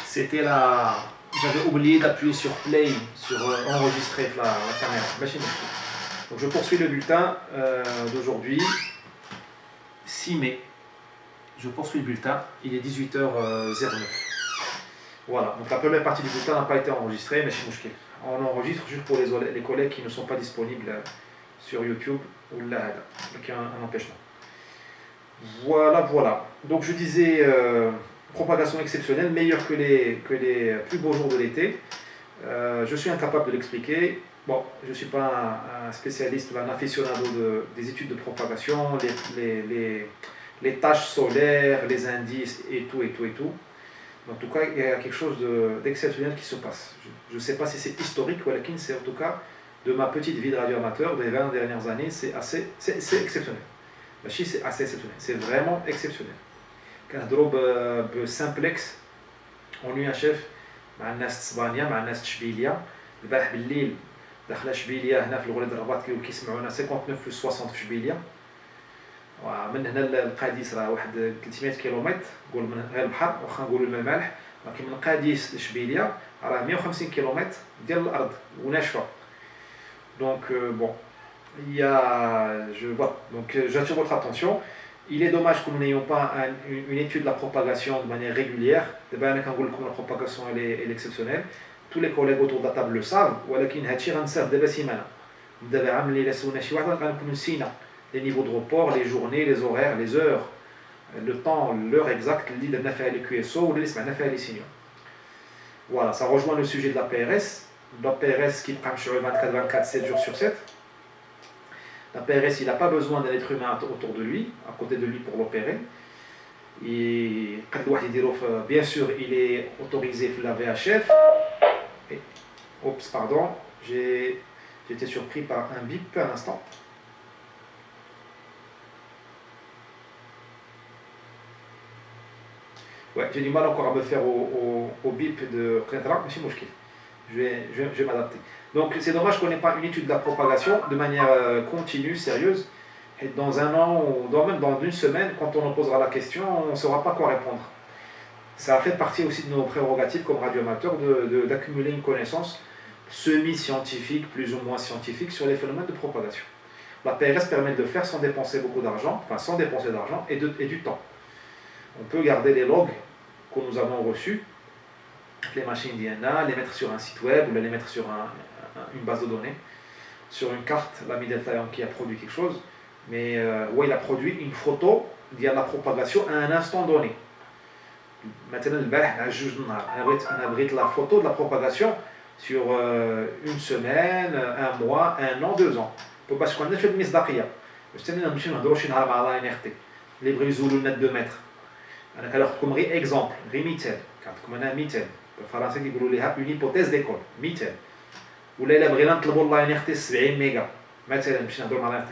C'était la. J'avais oublié d'appuyer sur play, sur enregistrer la caméra. Donc je poursuis le bulletin d'aujourd'hui, 6 mai. Je poursuis le bulletin, il est 18h09. Voilà, donc la première partie du bulletin n'a pas été enregistrée, mais c'est on enregistre juste pour les collègues qui ne sont pas disponibles sur YouTube ou là, avec un empêchement. Voilà, voilà. Donc je disais propagation exceptionnelle, meilleure que les plus beaux jours de l'été. Je suis incapable de l'expliquer. Bon, je ne suis pas un spécialiste, un aficionado des études de propagation, les tâches solaires, les indices et tout, et tout, et tout. En tout cas, il y a quelque chose d'exceptionnel qui se passe. Je ne sais pas si c'est historique ou c'est en tout cas de ma petite vie de radioamateur des 20 dernières années, c'est exceptionnel. C'est assez exceptionnel, c'est vraiment exceptionnel. كنهضروا بسامبلكس اون UHF مع الناس اسبانيا مع الناس تشبيليه البارح بالليل داخله شبيليه هنا في الغريد الرباط كيسمعونا 59+60 في شبيليه ومن هنا لقاديس راه واحد 300 كيلومتر قول من غير البحر واخا نقولوا الماء مالح ولكن من قاديس لشبيليه راه 150 كيلومتر ديال الارض وناشفه دونك بون j'attire votre attention. Il est dommage que nous n'ayons pas une étude de la propagation de manière régulière. La propagation elle est exceptionnelle. Tous les collègues autour de la table le savent. Les niveaux de report, les journées, les horaires, les heures, le temps, l'heure exacte, voilà, ça rejoint le sujet de la PRS. La PRS qui prend sur 24-24, 7 jours sur 7. La PRS, il n'a pas besoin d'un être humain autour de lui, à côté de lui pour l'opérer. Et bien sûr, il est autorisé pour la VHF. Et, oups, pardon, j'ai été surpris par un bip à l'instant. Ouais, j'ai du mal encore à me faire au bip de Qentra, mais c'est mouchkil. Je vais m'adapter. Donc c'est dommage qu'on n'ait pas une étude de la propagation de manière continue, sérieuse. Et dans un an, ou même dans une semaine, quand on en posera la question, on ne saura pas quoi répondre. Ça a fait partie aussi de nos prérogatives comme radioamateurs d'accumuler une connaissance semi-scientifique, plus ou moins scientifique, sur les phénomènes de propagation. La PRS permet de le faire sans dépenser beaucoup d'argent, enfin sans dépenser d'argent et du temps. On peut garder les logs que nous avons reçus, les machines d'INA, les mettre sur un site web ou les mettre sur une base de données, sur une carte, l'ami Delta qui a produit quelque chose, mais où il a produit une photo de la propagation à un instant donné. Maintenant, on abrite la photo de la propagation sur une semaine, un mois, un an, 2 ans. Parce qu'on a fait de misdaqiya. Les brisous, le net de mètres. Alors, comme exemple, comme un مثال الفرنسيين يقولوا لها une hypothèse d'école مثال ولا الا بغينا نطلبوا الله ينختي 70 ميجا مثلا باش نهضروا مع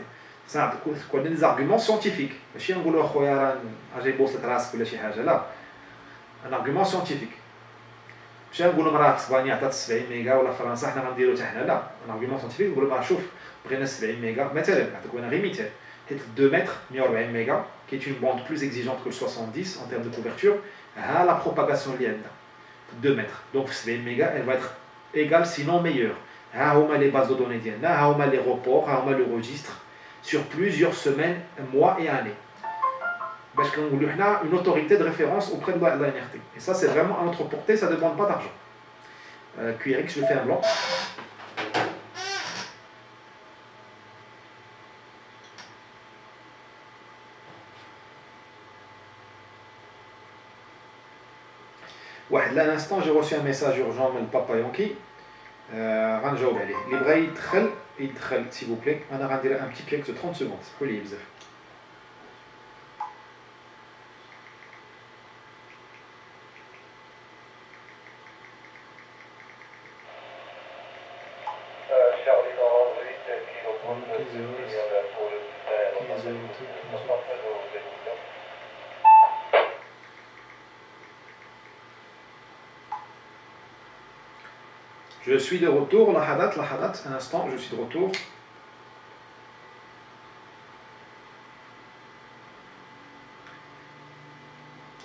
نختي كون دي زارغومون سيانتيفيك ماشي نقولوا اخويا راه اجي بوصلك راسك ولا شي حاجه لا ان ارغومون سيانتيفيك ماشي نقولوا راه اسبانيا عطات 70 ميجا ولا فرنسا حنا غنديروا حتى حنا لا ان ارغومون سيانتيفيك نقولوا راه شوف بغينا 70 ميجا مثلا نعطيك انا غير مثال حيت 2 متر 140 mégas qui est une bande plus exigeante que le 70 en termes de couverture à la propagation lienne 2 mètres. Donc 70 mégas, elle va être égale sinon meilleure. Les bases de données d'INA, les reports, le registre sur plusieurs semaines, mois et années. Parce qu'on a une autorité de référence auprès de la NRT. Et ça, c'est vraiment à notre portée, ça ne demande pas d'argent. QRX, je fais un blanc. واحد là, à l'instant j'ai reçu un message urgent من البابا يونكي غنجاوب عليه اللي بغى يدخل s'il vous plaît انا غندير un petit clic de 30 secondes سمحوا لي بزاف Je suis de retour, la hadat, un instant, je suis de retour.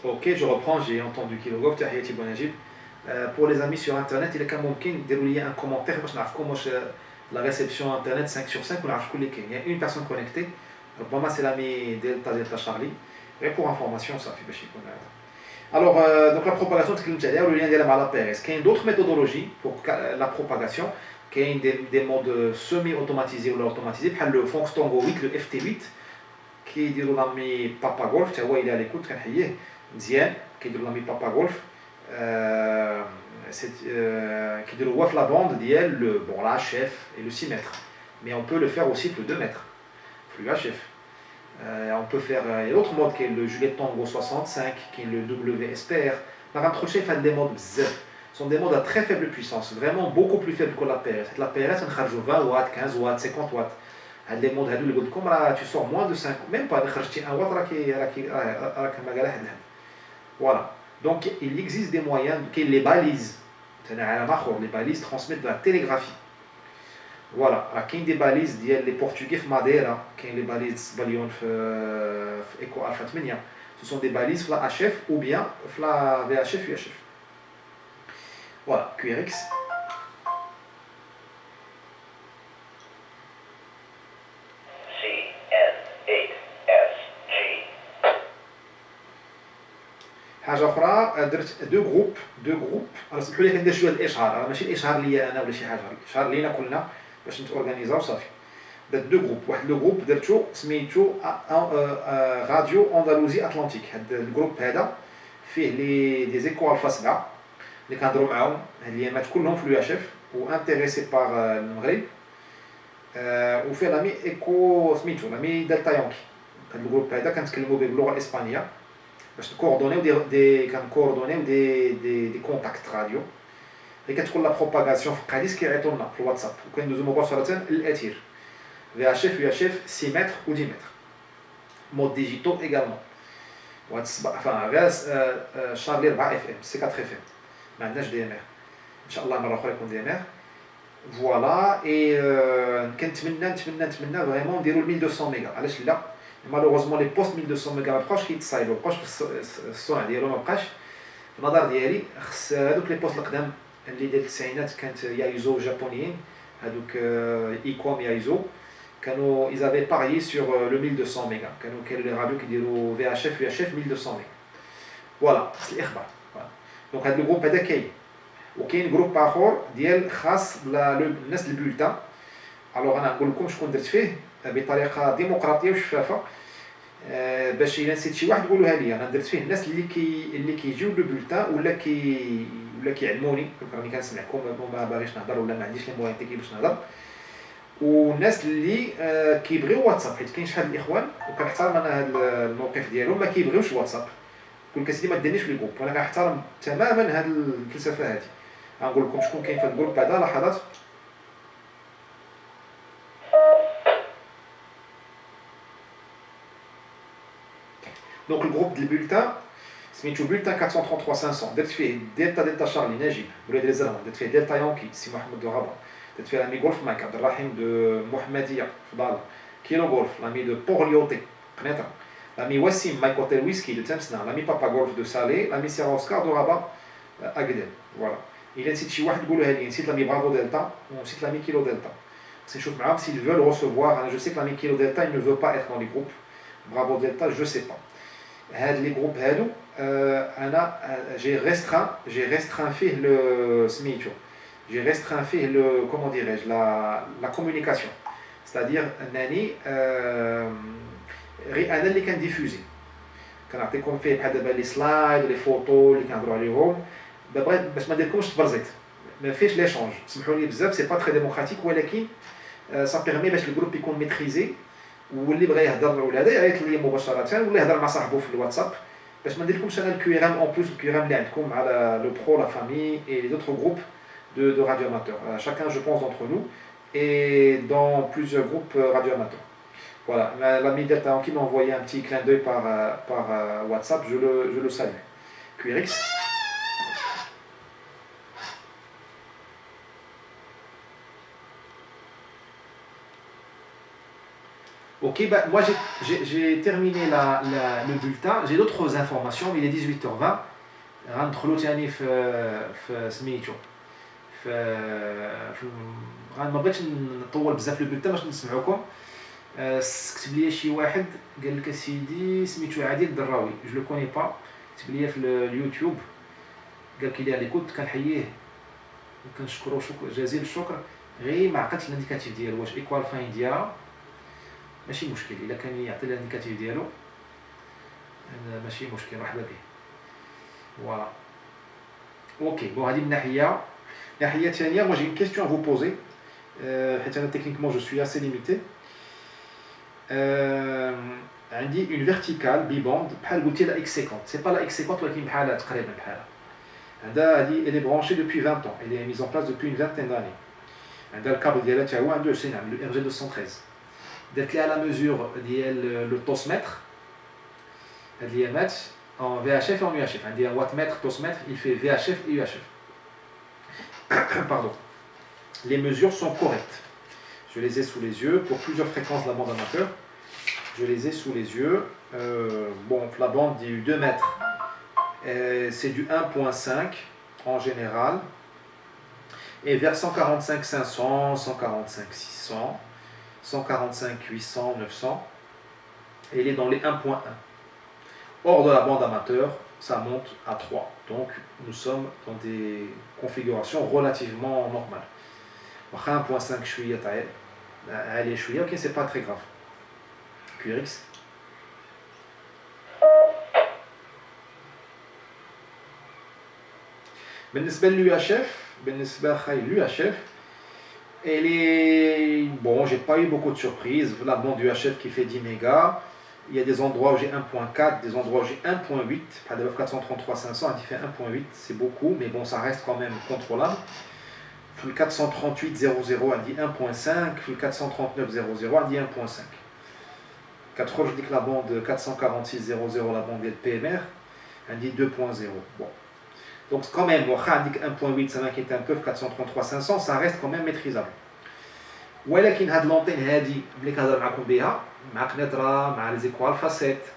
Ok, je reprends, j'ai entendu Kilogov, Tahiyati Bonajib. Pour les amis sur internet, il est quand même dérouler un commentaire باش نعرفكم واش la réception internet 5 sur 5 ونعرف شكون اللي كاين. Il y a une personne connectée. ربما c'est l'ami ديالتا Charlie. Et pour information صافي باش يكون هذا. Alors, donc la propagation, le lien de la PRS. Il y a d'autres méthodologies pour la propagation. Il y a des modes semi-automatisés ou automatisés, comme le Fox Tango 8, le FT8, qui dit l'ami Papa Golf. Tu vois, il est à l'écoute, Dien, qui dit l'ami Papa Golf. Qui dit la bande, la HF et le 6 mètres. Mais on peut le faire aussi le 2 mètres, flux HF. On peut faire l'autre mode qui est le Juliette Tango 65, qui est le WSPR. Par contre, des modes Z. Ce sont des modes à très faible puissance, vraiment beaucoup plus faibles que la PRS. La PRS, on charge 20 watts, 15 watts, 50 watts. Les modes, tu sors moins de 5, même pas, 1 watt, voilà. Donc, il existe des moyens, les balises. Les balises transmettent de la télégraphie. Voilà, il y a des balises les Portugais de Madeira, il y a les balises Eco Alpha 8. Ce sont des balises la HF ou bien la VHF UHF. Voilà, QRX. حاجه اخرى درت دو جروب انا سمحوا لي ندير شويه الاشهار راه ماشي الاشهار ليا انا ولا شي حاجه الاشهار لينا كلنا باش نتورغانيزاو صافي درت دو جروب واحد لو جروب درتو سميتو راديو اندلسي اتلانتيك هاد الجروب هذا فيه لي دي زيكو الفا 7 اللي كنهضروا معاهم هاد الايامات كلهم في اليو اش اف وانتريسي باغ المغرب وفيه لامي ايكو سميتو لامي دلتا يونكي هاد الجروب هذا كنتكلموا به باللغه الاسبانيه باش نكوردونيو كنكوردونيو دي كونتاكت راديو اللي كتكون لا بروباغاسيون في القاديس كيعيطولنا في الواتساب وكندوزو مباشره للاثير في اش اف يو اش اف 6 متر و 10 متر مود ديجيتال ايغالمون غاز شارلي 4 اف ام سي 4 اف ام ما عندناش دي ام ار ان شاء الله مره اخرى يكون دي ام ار فوالا اي كنتمنى فريمون نديرو 1200 ميجا علاش لا malheureusement les postes 1200 ميجا ما بقاوش كيتصايبوا مابقاوش في الصنع ديالو ما بقاش في النظر ديالي خص هذوك لي بوست القدام اللي ديال التسعينات كانت يايزو جابونيين هذوك ايكوم يايزو كانوا ils avaient parié sur le 1200 ميجا كانوا لي راديو كيديروا في اش اف يو اش اف 1200 ميجا فوالا الاخبار دونك هذا الجروب هذا كاين وكاين جروب اخر ديال خاص بالناس البولتان الوغ انا نقول لكم شكون درت فيه بطريقه ديمقراطيه وشفافه باش الا نسيت شي واحد قولوها لي انا درت فيه الناس اللي كيجيو لو بولتان ولا كيعلموني راني كنسمعكم ما باغيش نهضر ولا ما عنديش لي موان تكنيك باش نهضر والناس اللي كيبغيو واتساب حيت كاين شحال الاخوان وكنحترم انا هذا الموقف ديالهم ما كيبغيوش واتساب كل كسيدي ما ديرنيش في الجروب وانا كنحترم تماما هذه الفلسفه هذه غنقول لكم شكون كاين في الجروب هذا لحظات Donc le groupe de bulletin, c'est le bulletin 433-500. D'être fait Delta Charlie, Najib, Bouled Les Allemands, d'être fait Delta Yankee, c'est Mohamed de Rabat, d'être fait l'ami Golf Mike, Abdelrahim de Mohamedia, Fadal, Kilo Golf, l'ami de Port-Lyoté, l'ami Wassim, Mike Hotel Whisky de Temsna, l'ami Papa Golf de Salé, l'ami Sierra Oscar de Rabat, Agdel. Voilà. Il incite chez Wahid Goulouhali, il incite l'ami Bravo Delta, ou incite l'ami Kilo Delta. C'est chose marrante, s'ils veulent recevoir, je sais que l'ami Kilo Delta, il ne veut pas être dans les groupes. Bravo Delta, je ne sais pas. Les groupes هادو انا j'ai restreint فيه le سميتو j'ai restreint فيه le comment dirais-je la communication c'est-à-dire انني غير انا اللي كنديفوزي كنعطيكم فيه بحال دابا لي سلايد لي فوتو اللي كنهضروا عليهم باش ما نديركمش تبرزيت ما فيش ليشونج سمحوا لي بزاف سي با تري ديموكراتيك ولكن ça permet باش الجروب يكون ميتريزي واللي بغى يهضر ولا هذا يعيط لي مباشره ولا يهضر مع صاحبه في الواتساب باش ما نديرلكمش انا الكيو ار ام اون بلوس الكيو ار ام اللي عندكم على لو برو لا فامي اي لي دوطر جروب de radio amateurs chacun je pense d'entre nous est dans plusieurs groupes radio amateurs voilà l'ami Delta qui m'a envoyé un petit clin d'œil par WhatsApp je le salue QRX. Ok, bah, moi j'ai terminé le bulletin, j'ai d'autres informations, mais il est 18h20 غندخلو تاني في سميتو في ما بغيتش نطول بزاف لو بولتان باش نسمعوكم. كتب لي شي واحد قال لك اسيدي سميتو عادل الدراوي، جو لو كوني با، كتب لي في اليوتيوب قال لك لي ليكوت كنحييه وكنشكرو جزيل الشكر، غير ما عقلتش الانديكاتيف ديالو واش ايكوال فاين ديالها، ماشي مشكل الا كان يعطي الانديكاتيف ديالو ماشي مشكل، مرحبا به. فوالا اوكي بون هذه من ناحيه. ناحيه ثانيه moi j'ai une question à vous poser حيت انا techniquement je suis assez limité. عندي une verticale bibande بحال قلتي لا x50، c'est pas la x50 ولكن بحالها تقريبا بحالها. هذه elle est branchée depuis 20 ans، elle est mise en place depuis une vingtaine d'années. عندها الكابل ديالها تا هو عنده 20 عام، le RG213. درت لها la mesure ديال le tosmètre، هاد اليامات en VHF et en UHF. عندي un wattmètre tosmètre il fait VHF et UHF. Pardon. Les mesures sont correctes. Je les ai sous les yeux pour plusieurs fréquences de la bande amateur. Je les ai sous les yeux. Bon, la bande du 2 mètres, c'est du 1.5 en général. Et vers 145 500, 145 600, 145 800, 900, et il est dans les 1.1. Hors de la bande amateur, ça monte à 3. Donc nous sommes dans des configurations relativement normales. 1.5 chouïa taille, elle est chouïa, ok, c'est pas très grave. QRX. بالنسبة l'UHF, elle est bon, j'ai pas eu beaucoup de surprises. La bande UHF qui fait 10 mégas. Il y a des endroits où j'ai 1.4, des endroits où j'ai 1.8. Par exemple 433 500, elle fait 1.8, c'est beaucoup, mais bon, ça reste quand même contrôlable. Le 438 00, elle dit 1.5. Le 439 00, elle dit 1.5. 80, je dis que la bande 446 00, la bande PMR, elle dit 2.0. Bon. Donc quand même, elle dit 1.8, ça m'inquiète un peu. 433 500, ça reste quand même maîtrisable. ولكن هاد l'antenne هادي ملي كنهضر معكم بها مع قنيطره مع les étoiles facettes,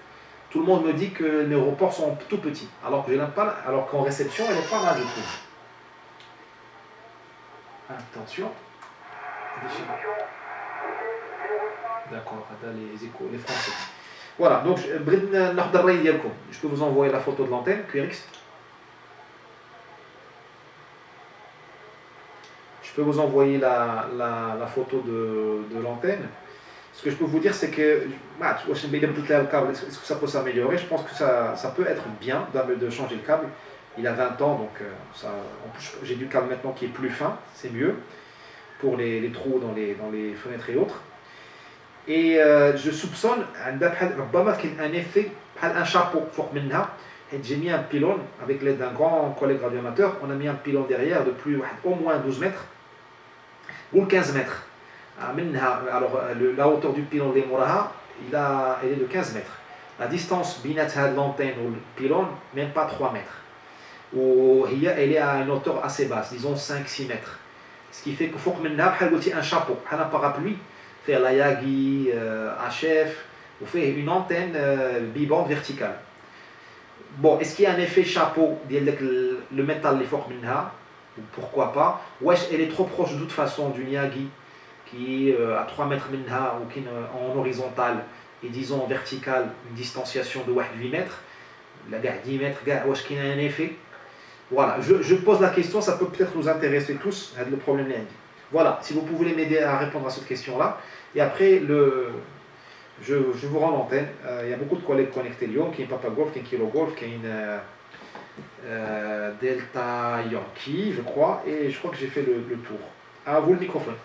tout le monde me dit que les reports sont tout petits, alors que je n'aime pas, alors qu'en réception elle est pas mal, je trouve. Attention. D'accord, les échos, les français. Voilà, donc je peux vous envoyer la photo de l'antenne QRX. Je peux vous envoyer la photo de l'antenne. Ce que je peux vous dire, c'est que est-ce que ça peut s'améliorer? Je pense que ça peut être bien de changer le câble. Il a 20 ans, donc en plus, j'ai du câble maintenant qui est plus fin, c'est mieux pour les trous dans les fenêtres et autres. Et je soupçonne un effet, un chapeau. J'ai mis un pylône avec l'aide d'un grand collègue radioamateur. On a mis un pylône derrière de plus au moins 12 mètres ou 15 mètres. Alors la hauteur du pylône de Mouraha, elle est de 15 mètres. La distance entre l'antenne ou le pylône, même pas 3 mètres. Elle est à une hauteur assez basse, disons 5-6 mètres. Ce qui fait qu'il faut un chapeau, un parapluie, faire la Yagi, HF, ou faire une antenne bibande verticale. Bon, est-ce qu'il y a un effet chapeau, le métal est fort minha, ou pourquoi pas? Wesh, elle est trop proche de toute façon d'une Yagi qui est à 3 mètres minha ou qui en horizontal et disons en verticale une distanciation de 8 mètres. La gare 10 mètres, wesh, qui a un effet. Voilà, je pose la question, ça peut peut-être nous intéresser tous, le problème est. Voilà, si vous pouvez m'aider à répondre à cette question-là. Et après, je vous rends l'antenne. Il y a beaucoup de collègues connectés Lyon, qui est Papa Golf, qui est Kilo Golf, qui est une Delta Yankee, je crois. Et je crois que j'ai fait le tour. À vous le microphone.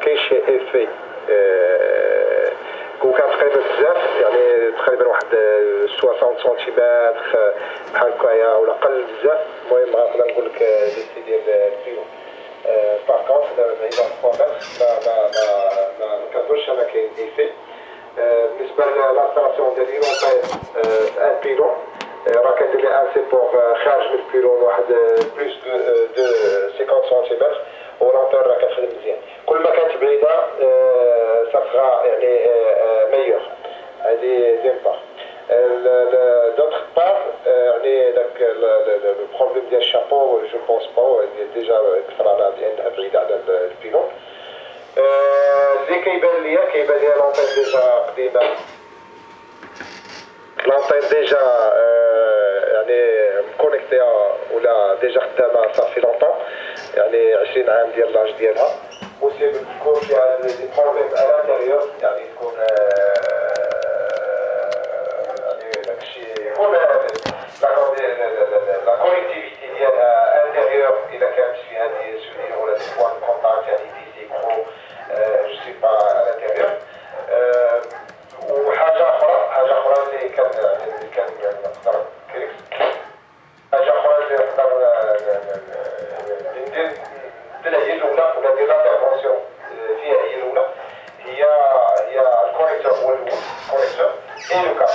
كاينش ايفي وكان تقريبا بزاف يعني تقريبا واحد 60 سنتيمتر بحال هكايا ولا قل بزاف. المهم نقدر نقول لك ليستي ديال البيلو باغ كونت بعيد عن 3 متر ما كنظنش انا كاين ايفي. بالنسبه للانستالاسيون ديال لونطين ان بيلون راه كندير لي ان سيبور خارج من البيلون واحد بلوس دو 50 سنتيمتر ولونطين راه كتخدم مزيان. كل ما كانت بعيده سافغا يعني ميور. هذه دين بار. دوطخ بار يعني داك البروبليم ديال الشابو جو بونس با ديجا كثر على لانها بعيده على البيلون. اللي كيبان ليا لونطين ديجا قديمه. لونطين ديجا يعني مكونيكتيها ولا ديجا خدامه صافي لونطون يعني 20 عام ديال لاج ديالها. بوسيبل تكون فيها دي بروبليم على الانتيريور يعني تكون يعني داكشي يكون لا كونيكتيفيتي ديالها انتيريور الا كانت فيها دي سولير ولا دي بوان كونتاكت يعني دي زيكرو جو سي با على الانتيريور. وحاجه اخرى اللي كان نقدر حاجه اخرى اللي نقدر ندير هي الاولى ولا ندير لانترفونسيون فيها هي الاولى هي الكونيكتور هو الاول الكونيكتور اي لو كاب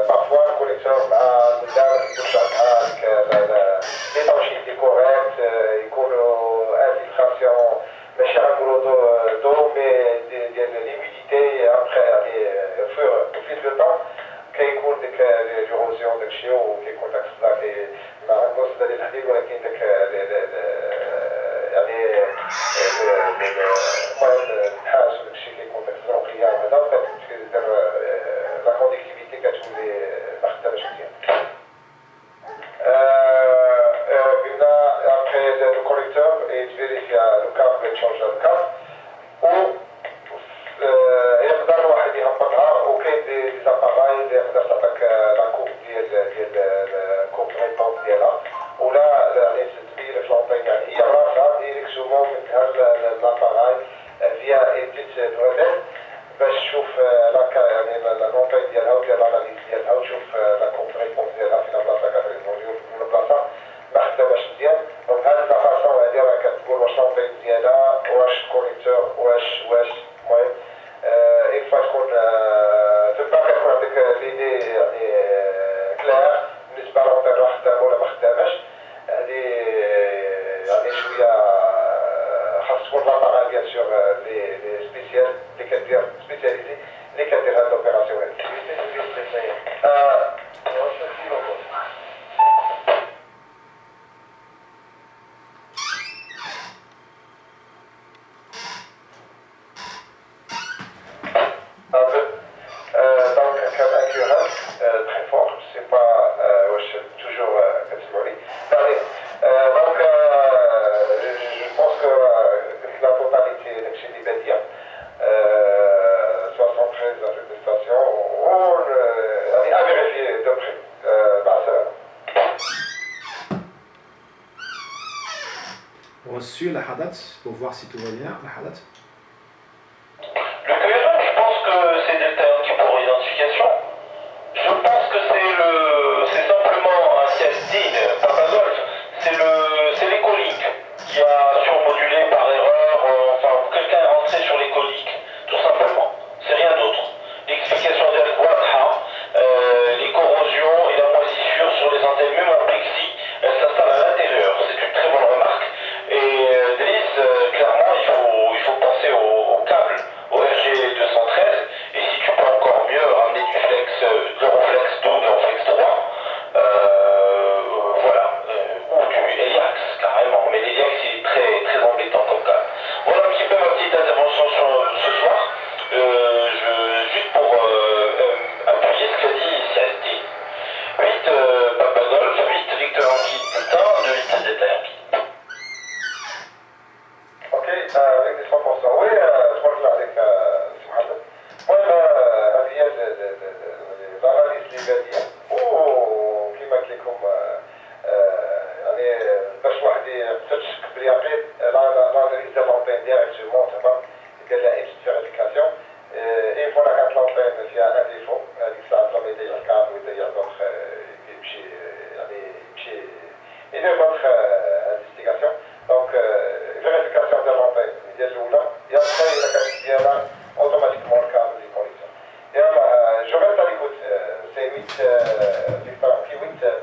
بارفوا الكونيكتور مع الدار باش هكا ليتانشيتي كوريكت يكونوا انفلتراسيون ماشي غنقولوا دو مي ديال ليميديتي ابخي يعني في لو طون كيكون ديك ليروزيون داكشي وكيكون داك الصداع ما غنقولش ديال الحديد ولكن داك يعني المهم النحاس وداكشي كيكون داك الزروقيه هذا كدير لا كونديكتيفيتي كتولي ما خداماش مزيان. قلنا ابخي لو كوريكتور يتفيريفيا لو كاب تشونج لو كاب و يقدر الواحد يهبطها وكاين دي زاباراي اللي يقدر تعطيك لا كوب ديال كوب ريبونس ديالها ولا يعني تبين في لونطين يعني هي راسها ديريكسيومون من هاد لاباراي فيا اي بتيت بروديل باش تشوف يعني لونطين ديالها ودير لاناليز ديالها وتشوف لا كوب ريبونس ديالها فين بلاصه كتريزوليو من بلاصه ما خداماش مزيان. دونك هاد لا فاسون هادي راه كتقول واش لونطين ديالها واش كونيكتور واش المهم إل فوا تكون تبقى كتكون عندك ليدي يعني كلير بالنسبة لونطين راه خدامة ولا ما خداماش. هادي يعني شوية خاص تكون لاباراي بيان سور لي سبيسيال اللي كدير سبيسياليزي اللي كدير هاد لوبيراسيون هادي. Reçu la hadat pour voir si tout va bien, la hadat. Le QRM, je pense que c'est des termes qui pour identification. Je pense que c'est simplement un CSD, Papazol, c'est l'écolique qui a surmodulé par erreur, enfin quelqu'un est rentré sur l'écolique, tout simplement. C'est rien d'autre. L'explication d'El Wadha, les corrosions et la moisissure sur les antennes, même en plexi, elles s'installent à l'intérieur. C'est une très bonne remarque. Et Driss, clairement, il faut penser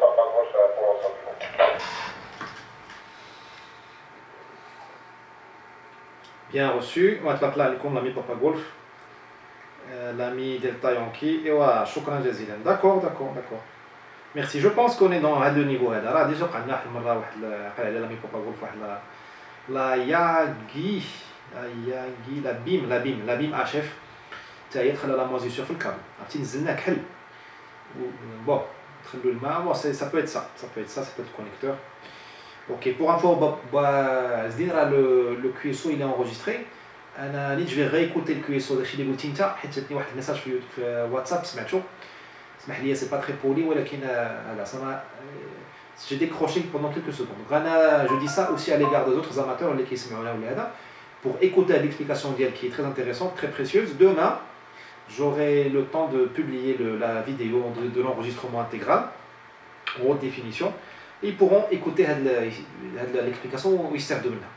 Papa Golf pour l'ensemble. Bien reçu. وأطلق لكم l'ami Papa Golf, l'ami Delta Yankee. Et voilà, شكرا جزيلا. D'accord, d'accord, d'accord. Merci. Je pense qu'on est dans le niveau هذا. راه déjà قعدنا واحد المرة واحد قال على l'ami Papa Golf واحد لا ياغي لا بيم اشيف حتى هي دخل لا موزيسيون في الكابل عرفتي نزلنا كحل بون دخلوا الماء بون سا بو ايت سا بو ايت كونيكتور. اوكي بور انفو زدين راه لو كيسو il est enregistré. انا نيت جو ريكوتي الكيسو داكشي اللي قلتي انت حيت جاتني واحد الميساج في واتساب سمعتو اسمح لي سي با تري بولي ولكن هذا سما j'ai décroché pendant quelques secondes. Je dis ça aussi à l'égard des autres amateurs pour écouter l'explication d'elle qui est très intéressante, très précieuse. Demain, j'aurai le temps de publier la vidéo de l'enregistrement intégral en haute définition. Et ils pourront écouter l'explication où ils servent de maintenant.